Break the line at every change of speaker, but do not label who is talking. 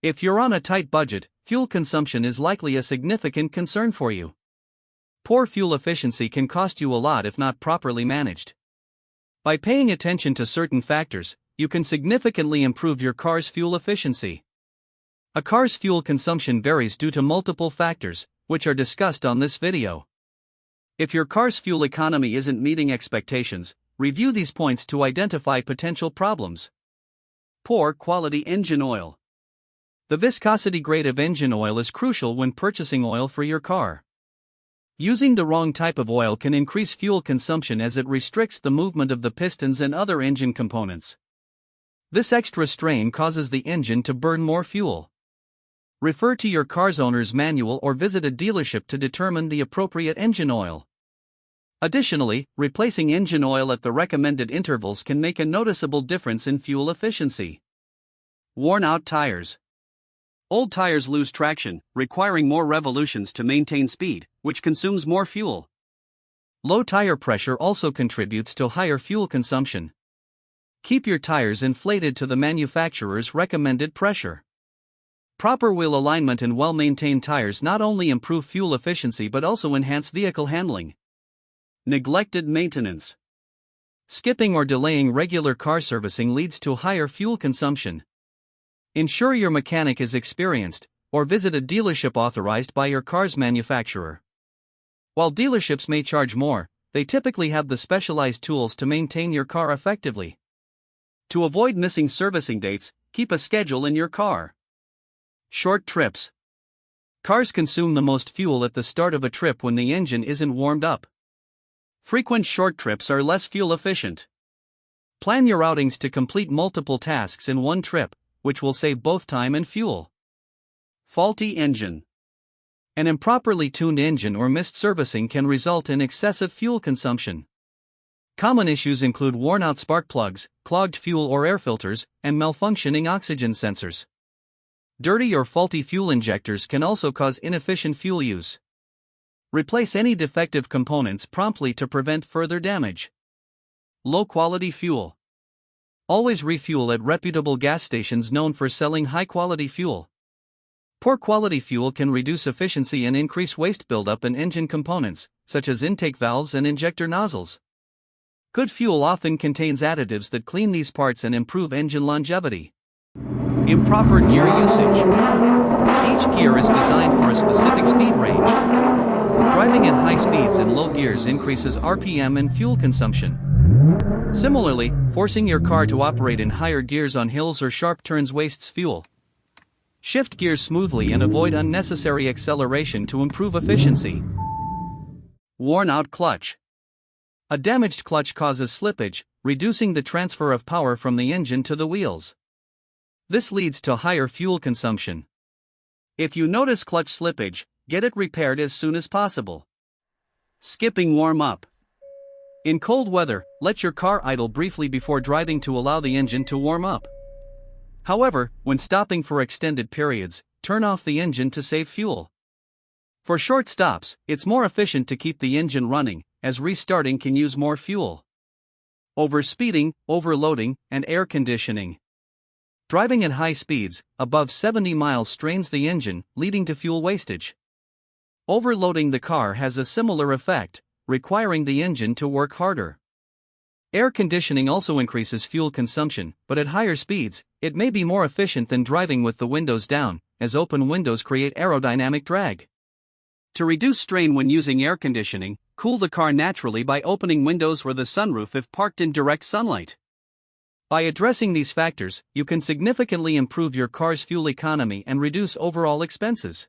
If you're on a tight budget, fuel consumption is likely a significant concern for you. Poor fuel efficiency can cost you a lot if not properly managed. By paying attention to certain factors, you can significantly improve your car's fuel efficiency. A car's fuel consumption varies due to multiple factors, which are discussed on this video. If your car's fuel economy isn't meeting expectations, review these points to identify potential problems. Poor quality engine oil. The viscosity grade of engine oil is crucial when purchasing oil for your car. Using the wrong type of oil can increase fuel consumption as it restricts the movement of the pistons and other engine components. This extra strain causes the engine to burn more fuel. Refer to your car's owner's manual or visit a dealership to determine the appropriate engine oil. Additionally, replacing engine oil at the recommended intervals can make a noticeable difference in fuel efficiency. Worn-out tires. Old tires lose traction, requiring more revolutions to maintain speed, which consumes more fuel. Low tire pressure also contributes to higher fuel consumption. Keep your tires inflated to the manufacturer's recommended pressure. Proper wheel alignment and well-maintained tires not only improve fuel efficiency but also enhance vehicle handling. Neglected maintenance. Skipping or delaying regular car servicing leads to higher fuel consumption. Ensure your mechanic is experienced, or visit a dealership authorized by your car's manufacturer. While dealerships may charge more, they typically have the specialized tools to maintain your car effectively. To avoid missing servicing dates, keep a schedule in your car. Short trips. Cars consume the most fuel at the start of a trip when the engine isn't warmed up. Frequent short trips are less fuel efficient. Plan your outings to complete multiple tasks in one trip, which will save both time and fuel. Faulty engine. An improperly tuned engine or missed servicing can result in excessive fuel consumption. Common issues include worn-out spark plugs, clogged fuel or air filters, and malfunctioning oxygen sensors. Dirty or faulty fuel injectors can also cause inefficient fuel use. Replace any defective components promptly to prevent further damage. Low-quality fuel. Always refuel at reputable gas stations known for selling high-quality fuel. Poor quality fuel can reduce efficiency and increase waste buildup in engine components, such as intake valves and injector nozzles. Good fuel often contains additives that clean these parts and improve engine longevity. Improper gear usage. Each gear is designed for a specific speed range. Driving at high speeds and low gears increases RPM and fuel consumption. Similarly, forcing your car to operate in higher gears on hills or sharp turns wastes fuel. Shift gears smoothly and avoid unnecessary acceleration to improve efficiency. Worn-out clutch. A damaged clutch causes slippage, reducing the transfer of power from the engine to the wheels. This leads to higher fuel consumption. If you notice clutch slippage, get it repaired as soon as possible. Skipping warm-up. In cold weather, let your car idle briefly before driving to allow the engine to warm up. However, when stopping for extended periods, turn off the engine to save fuel. For short stops, it's more efficient to keep the engine running, as restarting can use more fuel. Overspeeding, overloading, and air conditioning. Driving at high speeds, above 70 miles strains the engine, leading to fuel wastage. Overloading the car has a similar effect, requiring the engine to work harder. Air conditioning also increases fuel consumption, but at higher speeds, it may be more efficient than driving with the windows down, as open windows create aerodynamic drag. To reduce strain when using air conditioning, cool the car naturally by opening windows or the sunroof if parked in direct sunlight. By addressing these factors, you can significantly improve your car's fuel economy and reduce overall expenses.